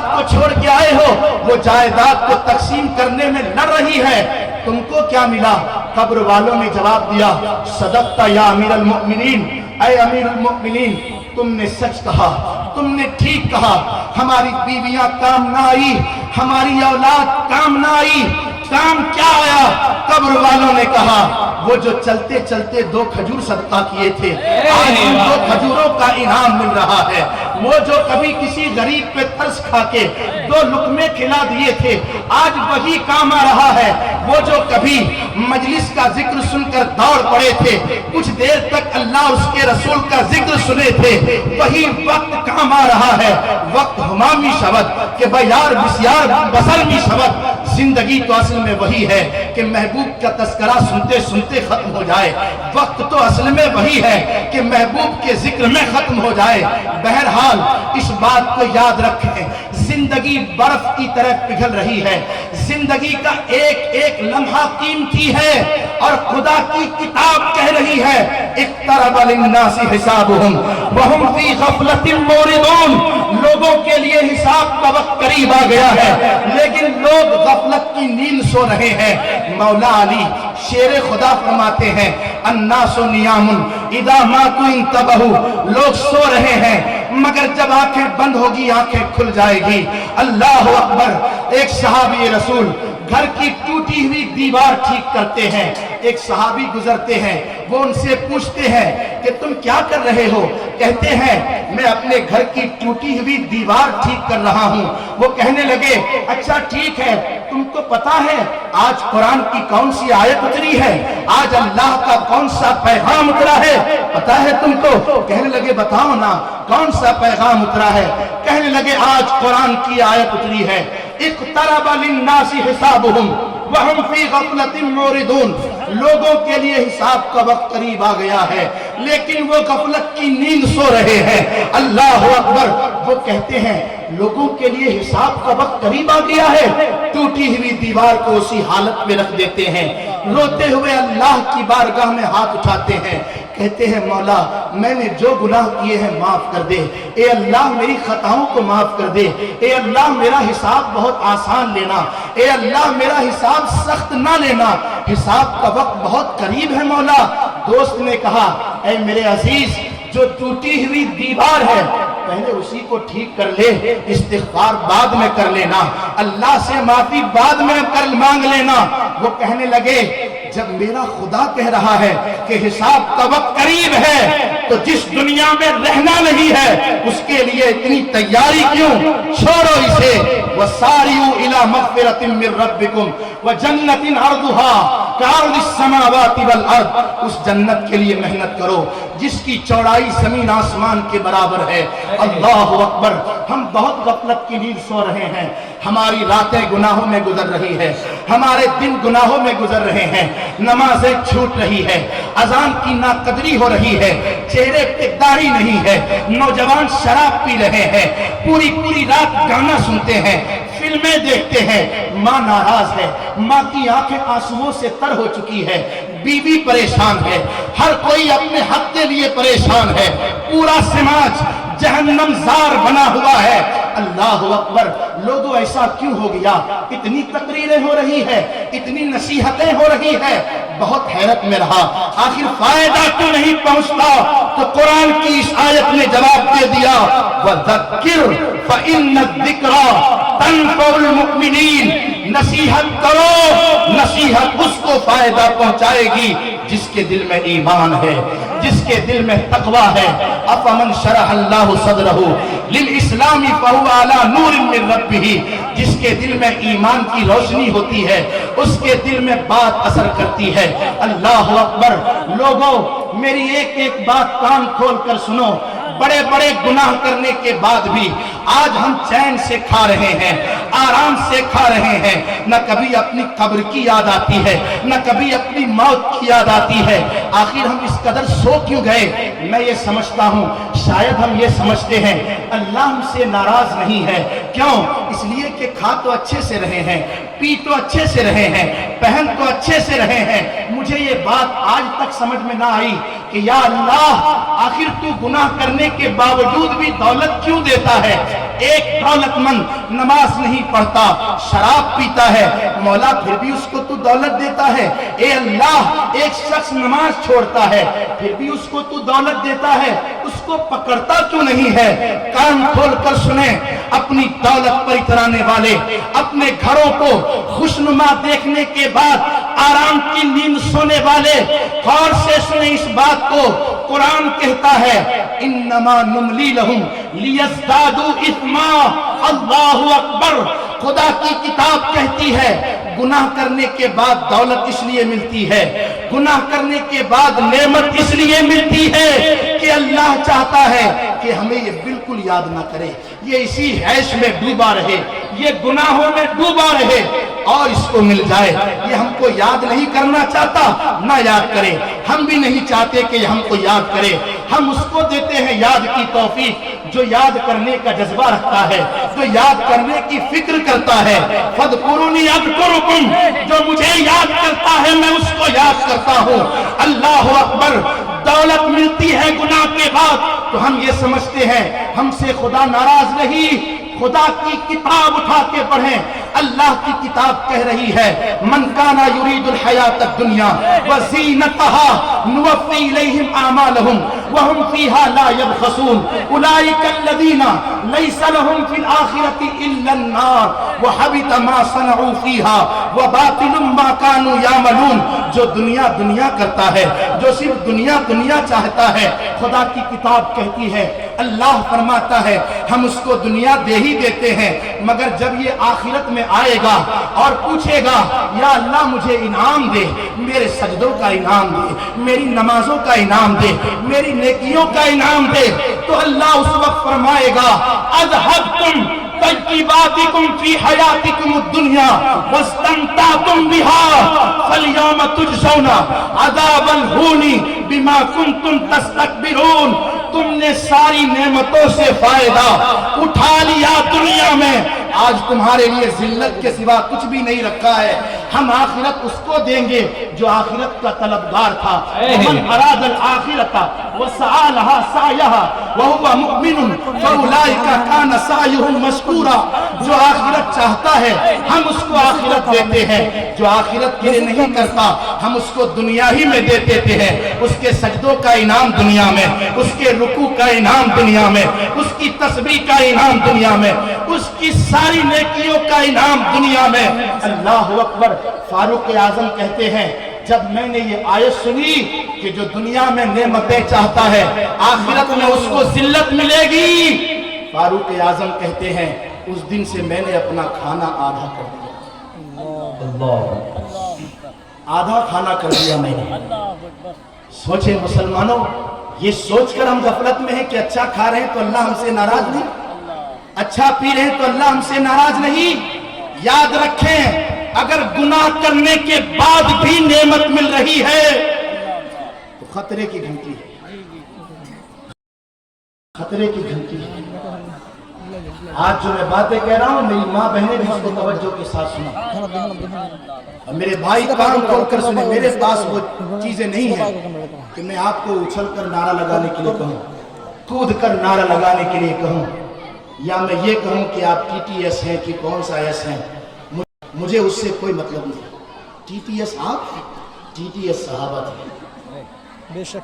جائیداد کو چھوڑ کے آئے ہو، وہ جائیداد کو تقسیم کرنے میں لڑ رہی ہے، تم کو کیا ملا؟ قبر والوں نے جواب دیا، صدقت یا امیر المؤمنین، اے امیر المؤمنین تم نے سچ کہا، تم نے ٹھیک کہا، ہماری بیویاں کام نہ آئی، ہماری اولاد کام نہ آئی، کام کیا آیا؟ قبر والوں نے کہا وہ جو چلتے چلتے 2 کھجور صدقہ کیے تھے، آج ان 2 کھجوروں کا انعام مل رہا ہے۔ وہ جو کبھی کسی غریب پہ ترس کھا کے 2 لقمے کھلا دیے تھے، آج وہی کام آ رہا ہے۔ وہ جو کبھی مجلس کا ذکر سن کر دوڑ پڑے تھے، کچھ دیر تک اللہ اس کے رسول کا ذکر سنے تھے، وہی وقت کام آ رہا ہے۔ وقت ہمامی شبد کہ بیار بسیار بسر می شبد، زندگی تو اصل میں وہی ہے کہ محبوب کا تذکرہ سنتے سنتے ختم ہو جائے۔ وقت تو اصل میں وہی ہے کہ محبوب کے ذکر میں ختم ہو جائے۔ بہرحال اس بات کو یاد رکھیں، زندگی برف کی طرح پگھل رہی ہے، زندگی کا ایک ایک لمحہ قیمتی ہے، اور خدا کی کتاب کہہ رہی ہے اقترب للناس حسابهم وهم فی غفلۃ معرضون، لوگوں کے لیے حساب کا وقت قریب آ گیا ہے لیکن لوگ غفلت کی نیند سو رہے ہیں۔ مولا علی شیر خدا فرماتے ہیں الناس نیام اذا ماتوا انتبہوا، لوگ سو رہے ہیں مگر جب آنکھیں بند ہوگی آنکھیں کھل جائے گی۔ اللہ اکبر۔ ایک صحابی رسول گھر کی ٹوٹی ہوئی دیوار ٹھیک کرتے ہیں، ایک صحابی گزرتے ہیں، وہ ان سے پوچھتے ہیں کہ تم کیا کر رہے ہو؟ کہتے ہیں میں اپنے گھر کی ٹوٹی ہوئی دیوار ٹھیک کر رہا ہوں۔ وہ کہنے لگے اچھا ٹھیک ہے، تم کو پتا ہے آج قرآن کی کون سی آیت اتری ہے؟ آج اللہ کا کون سا پیغام اترا ہے؟ پتا ہے تم کو؟ کہنے لگے بتاؤ نا کون سا پیغام اترا ہے؟ کہنے لگے آج قرآن کی آیت اتری ہے اقترب للناس حسابهم وهم فی غفلۃ معرضون، لوگوں کے لیے حساب کا وقت قریب آ گیا ہے لیکن وہ غفلت کی نیند سو رہے ہیں۔ اللہ اکبر۔ وہ کہتے ہیں لوگوں کے لیے حساب کا وقت قریب آ گیا ہے، ٹوٹی ہوئی دیوار کو اسی حالت میں رکھ دیتے ہیں، روتے ہوئے اللہ کی بارگاہ میں ہاتھ اٹھاتے ہیں، کہتے ہیں مولا میں نے جو گناہ کیے ہیں معاف کر دے، اے اللہ میری خطاؤں کو معاف کر دے، اے اللہ میرا حساب بہت آسان لینا، اے اللہ میرا حساب سخت نہ لینا، حساب کا وقت بہت قریب ہے مولا۔ دوست نے کہا اے میرے عزیز جو ٹوٹی ہوئی دیوار ہے پہلے اسی کو ٹھیک کر لے، استغفار بعد میں کر لینا، اللہ سے معافی بعد میں مانگ لینا۔ وہ کہنے لگے جب میرا خدا کہہ رہا ہے کہ حساب کا وقت قریب ہے تو جس دنیا میں رہنا نہیں ہے اس کے لیے اتنی تیاری کیوں؟ چھوڑو اسے۔ وَسَارِعُوا إِلَى مَغْفِرَةٍ مِّن رَّبِّكُمْ وَجَنَّةٍ عَرْضُهَا كَعَرْضِ السَّمَاوَاتِ وَالْأَرْضِ، اس جنت کے لیے محنت کرو جس کی چوڑائی زمین آسمان کے برابر ہے۔ اللہ اکبر۔ ہم بہت غفلت کی نیند سو رہے ہیں، ہماری راتیں گناہوں میں گزر رہی ہے، ہمارے دن گناہوں میں گزر رہے ہیں، نمازیں چھوٹ رہی ہے، اذان کی ناقدری ہو رہی ہے، چہرے پہ داڑھی نہیں ہے، نوجوان شراب پی رہے ہیں، پوری رات گانا سنتے ہیں، فلمیں دیکھتے ہیں، ماں ناراض ہے، ماں کی آنکھیں آنسوؤں سے تر ہو چکی ہے، بیوی پریشان ہے، ہر کوئی اپنے حق کے لیے پریشان ہے، پورا سماج جہنم زار بنا ہوا ہے۔ اللہ اکبر۔ لوگوں ایسا کیوں ہو گیا؟ اتنی تقریریں ہو رہی ہے، اتنی نصیحتیں ہو رہی ہے، بہت حیرت میں رہا آخر فائدہ کیوں نہیں پہنچتا؟ تو قرآن کی اس آیت نے جواب دے دیا وَذَكِّرْ فَإِنَّ الذِّكْرَى تَنفَعُ الْمُؤْمِنِينَ، نصیحت کرو، نصیحت اس کو فائدہ پہنچائے گی جس کے دل میں ایمان ہے، جس کے دل میں تقوی ہے۔ افمن شرح اللہ صدرہ للاسلام فہو علی نور من ربہ، جس کے دل میں ایمان کی روشنی ہوتی ہے اس کے دل میں بات اثر کرتی ہے۔ اللہ اکبر۔ لوگوں میری ایک ایک بات کان کھول کر سنو، بڑے بڑے گناہ کرنے کے بعد بھی آج ہم چین سے کھا رہے ہیں، آرام سے کھا رہے ہیں، نہ کبھی اپنی قبر کی یاد آتی ہے، نہ کبھی اپنی موت کی یاد آتی ہے۔ آخر ہم اس قدر سو کیوں گئے؟ میں یہ سمجھتا ہوں شاید ہم یہ سمجھتے ہیں اللہ ہم سے ناراض نہیں ہے۔ کیوں؟ اس لیے کہ کھا تو اچھے سے رہے ہیں، پی تو اچھے سے رہے ہیں، پہن تو اچھے سے رہے ہیں، मुझे ये बात आज तक समझ में ना आई कि या अल्लाह, आखिर तू गुनाह करने के बावजूद भी दौलत क्यों देता है? एक दौलतमंद नमाज नहीं पढ़ता, शराब पीता है, मौला फिर भी उसको तू दौलत देता है। ए अल्लाह, एक शख्स नमाज छोड़ता है, फिर भी उसको तू दौलत देता है, उसको पकड़ता क्यों नहीं है? कान खोल कर सुने अपनी दौलत पर इतराने वाले, अपने घरों को खुशनुमा देखने के बाद आराम की नींद सोने वाले, गौर से सुने इस बात को। कुरान कहता है इन्नमा नुमली लहुम लियज़दादू इस्मा, अल्लाहु अकबर। खुदा की किताब कहती है गुनाह करने के बाद दौलत इसलिए मिलती है, गुनाह करने के बाद नेमत इसलिए मिलती है कि अल्लाह चाहता है कि हमें ये बिल्कुल याद ना करे, ये इसी हैश में डूबा रहे, ये गुनाहों में डूबा रहे और इसको मिल जाए। ये हमको याद नहीं करना चाहता, ना याद करे। हम भी नहीं चाहते कि हमको याद करे। हम उसको देते हैं याद की तौफीक जो याद करने का जज्बा रखता है, जो याद करने की फिक्र करता है। फदकुरुनी अज़कुरुकुम, जो मुझे याद करता है मैं उसको याद करता हूँ। अल्लाहु अकबर। दौलत मिलती है गुनाह के बाद तो हम ये समझते हैं हमसे खुदा नाराज नहीं। खुदा की किताब उठा के पढ़ें। अल्लाह की किताब कह रही है मन काना युरीदुल हयातद दुनिया व ज़ीनतहा नुवफ़्फ़ी इलैहिम आमालहुम व हुम फ़ीहा ला यबख़सून उलाइकल्लज़ीना लैसा लहुम फ़िल आखिरति इल्लन नार व हबिता मा सनऊ फ़ीहा व बातिलुम मा कानू यामलून। जो दुनिया दुनिया करता है, जो सिर्फ दुनिया दुनिया चाहता है, खुदा की किताब कहती है, अल्लाह फरमाता है हम उसको दुनिया दे ही देते हैं, मगर जब ये आखिरत में आएगा और पूछेगा या अल्लाह मुझे इनाम दे, मेरे सजदों का इनाम दे, मेरी नमाजों का इनाम दे, मेरी नेकियों का इनाम दे, तो अल्लाह उस वक्त फरमाएगा अज़हबतुम तय्यिबातिकुम फी हयातिकुम दुनिया वस्तमतातुम बिहा फलयौम तुजज़ौना अज़ाबल हूनी बिमा कुंतुम तस्तकबिरून। तुमने सारी नेमतों से फायदा उठा लिया दुनिया में, आज तुम्हारे लिए जिल्लत के सिवा कुछ भी नहीं रखा है। हम आखिरत उसको देंगे जो आखिरत का तलबगार था। मन अरादल आखिरता व सअलहा सायहा व हुवा मुमिनुन फउलाइका कान सायुहुम मशकूरा। जो आखिरत चाहता है हम उसको आखिरत देते हैं, जो आखिरत के लिए नहीं करता हम उसको दुनिया ही में दे देते हैं। उसके सजदों का इनाम दुनिया में, उसके रुकू का इनाम दुनिया में, उसकी तस्बीह का इनाम दुनिया में, उसकी सारी नेकियों का इनाम दुनिया में। अल्लाहु अकबर। फारूक आजम कहते हैं जब मैंने ये आयत सुनी कि जो दुनिया में नेमतें चाहता है आखिरत में उसको जिल्लत मिलेगी, फारूक आजम कहते हैं उस दिन से मैंने अपना खाना आधा कर दिया। आधा खाना कर दिया मैंने। सोचे मुसलमानों, ये सोचकर हम गफलत में हैं कि अच्छा खा रहे हैं तो अल्लाह हमसे नाराज नहीं, अच्छा पी रहे हैं तो अल्लाह हमसे नाराज नहीं। याद रखें अगर गुनाह करने के बाद भी नेमत मिल रही है तो खतरे की घंटी है, खतरे की घंटी है। आज जो मैं बातें कह रहा हूं मेरी माँ बहनें भी उसको तवज्जो के साथ सुना और मेरे भाई कान खोल कर सुने। मेरे पास वो चीजें नहीं है कि मैं आपको उछल कर नारा लगाने के लिए कहूँ, कूद कर नारा लगाने के लिए कहूँ, या मैं ये कहूँ कि आप टीटीएस हैं कि कौन सा एस हैं, मुझे उससे कोई मतलब नहीं। टीटीएस आप, टीटीएस सहाबत है, बेशक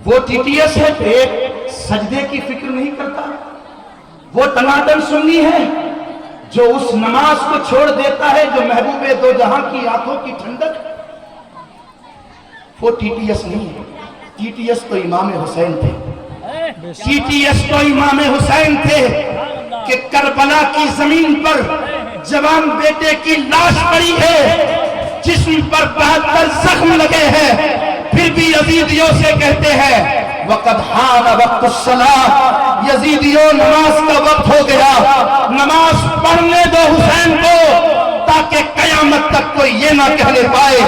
वो टीटीएस है तो एक सजदे की फिक्र नहीं करता। वो टनाटन सुन्नी है जो उस नमाज को छोड़ देता है जो महबूबे दो जहां की आंखों की ठंडक। वो टीटीएस नहीं है। टीटीएस तो इमाम हुसैन थे, टीटीएस तो इमाम हुसैन थे कि करबला की जमीन पर जवान बेटे की लाश पड़ी है, जिस्म पर 72 जख्म लगे हैं, फिर भी यजीदियों से कहते हैं वक़द हान वक़्तुस्सलाह, यजीदियों नमाज का वक्त हो गया, नमाज पढ़ने दो हुसैन को, ताकि कयामत तक कोई ये ना कहने पाए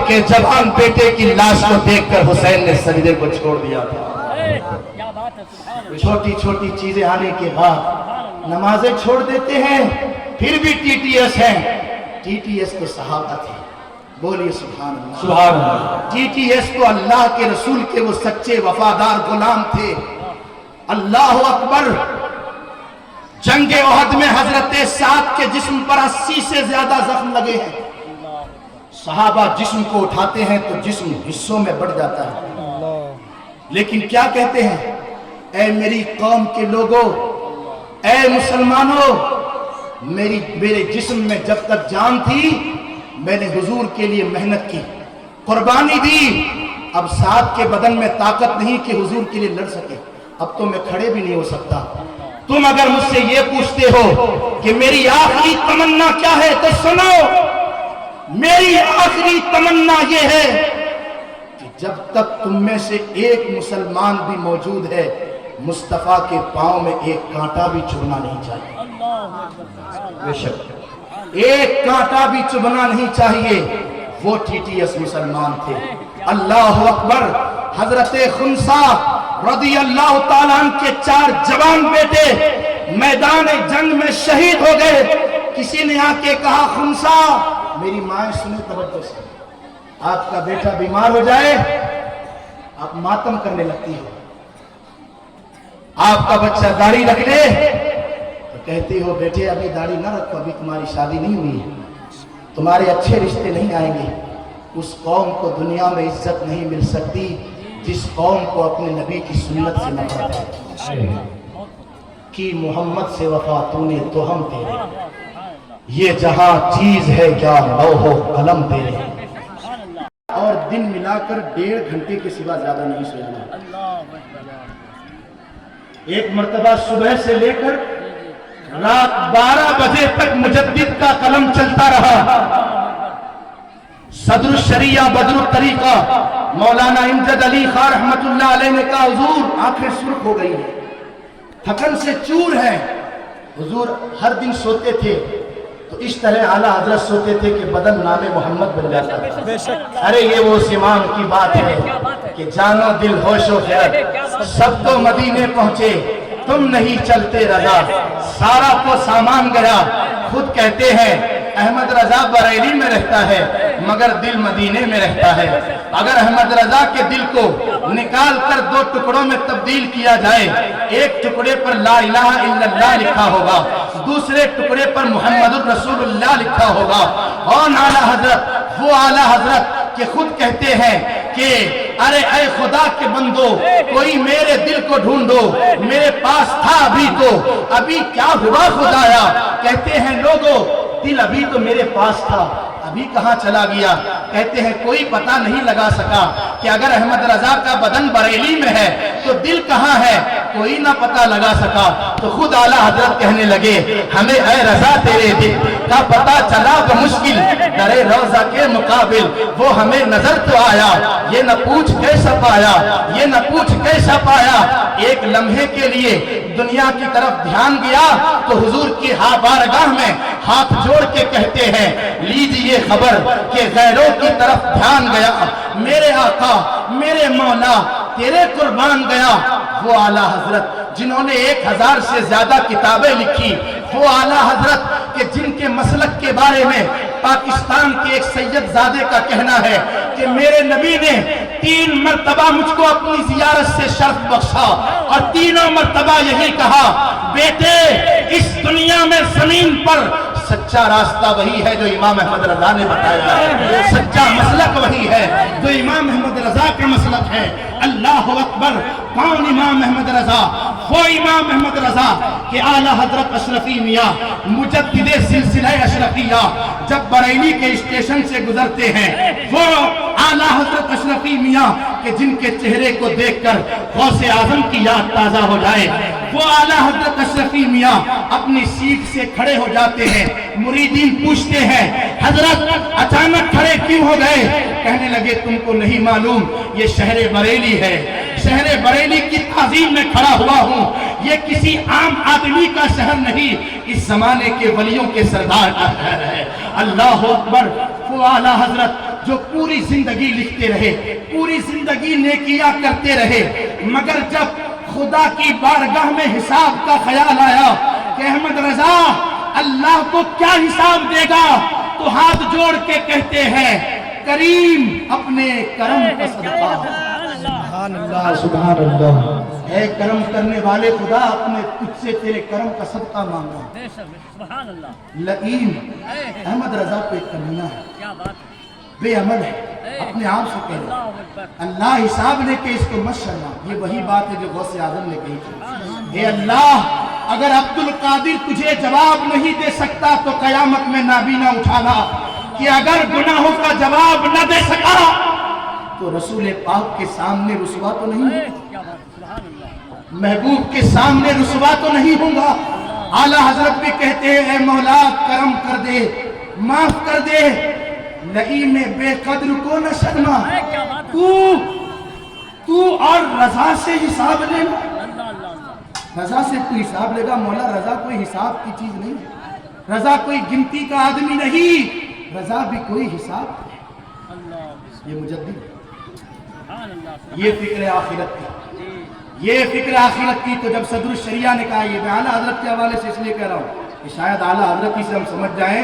कि जवान बेटे की लाश को देखकर हुसैन ने सजदे को छोड़ दिया था। छोटी छोटी चीजें आने के बाद नमाजें छोड़ देते हैं, फिर भी टीटीएस हैं। टीटीएस तो सहाबा थे, बोलिए सुभान अल्लाह। सुभान अल्लाह। TTS तो अल्लाह के रसूल के वो सच्चे वफादार गुलाम थे। अल्लाह अकबर। जंगे ओहद में हजरत साद के जिस्म पर 80 से ज्यादा जख्म लगे हैं। सहाबा जिस्म को उठाते हैं तो जिस्म हिस्सों में बढ़ जाता है, लेकिन क्या कहते हैं, ऐ मेरी कौम के लोगों, ऐ मुसलमानों, मेरे जिस्म में जब तक जान थी मैंने हुजूर के लिए मेहनत की, कुर्बानी दी। अब साद के बदन में ताकत नहीं कि हुजूर के लिए लड़ सके, अब तो मैं खड़े भी नहीं हो सकता। तुम अगर मुझसे ये पूछते हो कि मेरी आखिरी तमन्ना क्या है, तो सुनो, मेरी आखिरी तमन्ना ये है कि जब तक तुम में से एक मुसलमान भी मौजूद है, मुस्तफा के पांव में एक कांटा भी चुभना नहीं चाहिए। बेशक एक कांटा भी चुभना नहीं चाहिए। वो TTS मुसलमान थे। अल्लाह अकबर। हजरत खुनसा रज़ी अल्लाह ताला अन्हु के 4 जवान बेटे मैदान जंग में शहीद हो गए। किसी ने आके कहा, खुनसा, मेरी माँ सुने तवज्जो से, आपका बेटा बीमार हो जाए आप मातम करने लगती हो, आपका बच्चा दाढ़ी रख ले तो कहती हो बेटे अभी दाढ़ी ना रखो, अभी तुम्हारी शादी नहीं हुई है, तुम्हारे अच्छे रिश्ते नहीं आएंगे। उस कौम को दुनिया में इज्जत नहीं मिल सकती जिस कौम को अपने नबी की सुन्नत से नफरत है। कि मोहम्मद से वफा तूने तो हम तेरे, ये जहां चीज है क्या लौहो कलम तेरे। और दिन मिलाकर 1.5 घंटे के सिवा ज्यादा नहीं सोना। एक मर्तबा सुबह से लेकर रात 12 बजे तक मुजद्दिद का कलम चलता रहा। सदरुल शरिया बदरुल तरीका मौलाना इमजद अली खान रहमतुल्लाह अलैह ने कहा, हुजूर आंखें सुर्ख हो गई है, थकन से चूर है। हुजूर हर दिन सोते थे तो इस तरह आला हजरत सोते थे कि बदन नामे मोहम्मद बन जाता था। अरे ये वो इमाम की बात है कि जानो दिल होशो खैर, सब तो मदीने पहुंचे, तुम नहीं चलते रजा, सारा तो सामान गया। खुद कहते हैं अहमद रजा बरेली में रहता है मगर दिल मदीने में रहता है। अगर अहमद रजा के दिल को निकाल कर 2 टुकड़ों में तब्दील किया जाए, एक टुकड़े पर ला इलाहा इल्लल्लाह लिखा होगा, दूसरे टुकड़े पर मुहम्मदुर रसूलुल्लाह लिखा होगा। और आला हजरत, वो आला हजरत के खुद कहते हैं कि अरे ऐ खुदा के बंदो, कोई मेरे दिल को ढूंढो, मेरे पास था अभी तो, अभी क्या हुआ खुदाया। कहते हैं लोगों, दिल अभी तो मेरे पास था, अभी कहां चला गया। कहते हैं कोई पता नहीं लगा सका कि अगर अहमद रजा का बदन बरेली में है तो दिल कहां है, कोई ना पता लगा सका। तो खुद आला हजरत कहने लगे, हमें ऐ रजा तेरे दिल का पता चला बमुश्किल, दरे रोजा के मुकाबिल वो हमें नजर तो आया, ये न पूछ कैसा पाया, ये न पूछ कैसा पाया। एक लम्हे के लिए दुनिया की तरफ ध्यान गया तो हुजूर की बारगाह में हाथ जोड़ के कहते हैं, लीजिए खबर कि गैरों की तरफ ध्यान गया, मेरे आका मेरे मौला तेरे कुर्बान गया। वो आला हजरत जिन्होंने 1000 से ज्यादा किताबें लिखी, वो आला हजरत कि जिनके मसलक के बारे में पाकिस्तान के एक सैयदजादे का कहना है कि मेरे नबी ने 3 मर्तबा मुझको अपनी जियारत से शर्फ बख्शा और तीनों मर्तबा यही कहा, बेटे इस दुनिया में जमीन पर सच्चा रास्ता वही है जो इमाम अहमद रजा ने बताया है, सच्चा मसलक वही है जो इमाम अहमद रजा का मसलक है। अल्लाह अकबर। कौन इमाम अहमद रजा? वो इमाम अहमद रजा के आला हजरत अशरफी मियाँ मुजद्दिदे सिलसिला अशरफिया जब बरेली के स्टेशन से गुजरते हैं, वो आला हजरत अशरफी मियाँ के जिनके चेहरे को देखकर गौसे आजम की याद ताजा हो जाए, वो आला हजरत अशरफी मियाँ अपनी सीट से खड़े हो जाते हैं। मुरीदीन पूछते हैं, हजरत अचानक खड़े क्यों हो गए? कहने लगे, तुमको नहीं मालूम ये शहर बरेली है, शहर बरेली की ताजीम में खड़ा हुआ हूँ, ये किसी आम आदमी का शहर नहीं, इस जमाने के वलियों के सरदार का शहर है। अल्लाह अकबर। वो आला हजरत जो पूरी जिंदगी लिखते रहे, पूरी जिंदगी नेकियां करते रहे, मगर जब खुदा की बारगाह में हिसाब का ख्याल आया कि अहमद रजा अल्लाह को क्या हिसाब देगा, तो हाथ जोड़ के कहते हैं, کریم اپنے کرم کا صدقہ، سبحان اللہ سبحان اللہ، اے کرم کرنے والے خدا اپنے تجھ سے تیرے کرم کا صدقہ مانگا۔ بے شک سبحان اللہ لئیم احمد رضا کو ایک کمینہ ہے، کیا بات ہے بے عمل ہے، اپنے آپ سے کہہ رہا اللہ اکبر اللہ حساب نے کہ اس کو مت شرما۔ یہ وہی بات ہے جو غوث اعظم نے کہی تھی، اے اللہ اگر عبد القادر تجھے جواب نہیں دے سکتا تو قیامت میں نابینا اٹھانا کہ اگر گناہوں کا جواب نہ دے سکا تو رسول پاک کے سامنے رسوا تو نہیں ہوں، کیا بات ہے سبحان اللہ محبوب کے سامنے رسوا تو نہیں ہوں گا۔ اعلیٰ حضرت بھی کہتے ہیں اے مولا کرم کر دے، معاف کر دے، لئیم بے قدر کو نہ شرما، کیا بات ہے تو اور رضا سے حساب لینا، اللہ اللہ اللہ رضا سے تو حساب لے گا۔ مولا رضا کوئی حساب کی چیز نہیں ہے، رضا کوئی گنتی کا آدمی نہیں، رضا بھی کوئی حساب نہیں۔ اللہ یہ مجدد، سبحان اللہ یہ فکر آخرت کی، یہ فکر آخرت کی۔ تو جب صدر الشریعہ نے کہا، یہ میں اعلیٰ حضرت کے حوالے سے اس لیے کہہ رہا ہوں کہ شاید اعلیٰ حضرت ہی سے ہم سمجھ جائیں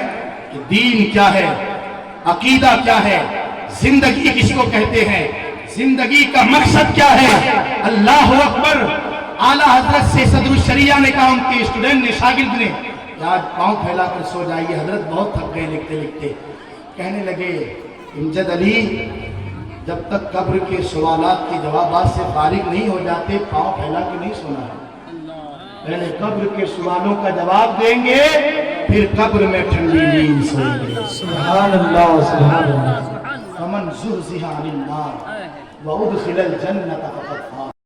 کہ دین کیا ہے، عقیدہ کیا ہے، زندگی کس کو کہتے ہیں، زندگی کا مقصد کیا ہے۔ اللہ اکبر۔ اعلیٰ حضرت سے صدر الشریعہ نے کہا، ان کے اسٹوڈنٹ نے، شاگرد نے، کہ آج پاؤں پھیلا کر سو جائیے، حضرت بہت تھک گئے لکھتے لکھتے۔ کہنے لگے امجد علی جب تک قبر کے سوالات کے جوابات سے فارغ نہیں ہو جاتے پاؤں پھیلا کے نہیں سونا ہے، پہلے قبر کے سوالوں کا جواب دیں گے پھر قبر میں ٹھنڈی نیند سوئیں گے۔ سبحان اللہ سبحان اللہ۔ فمن زحزح عن النار وادخل الجنة فقد فاز۔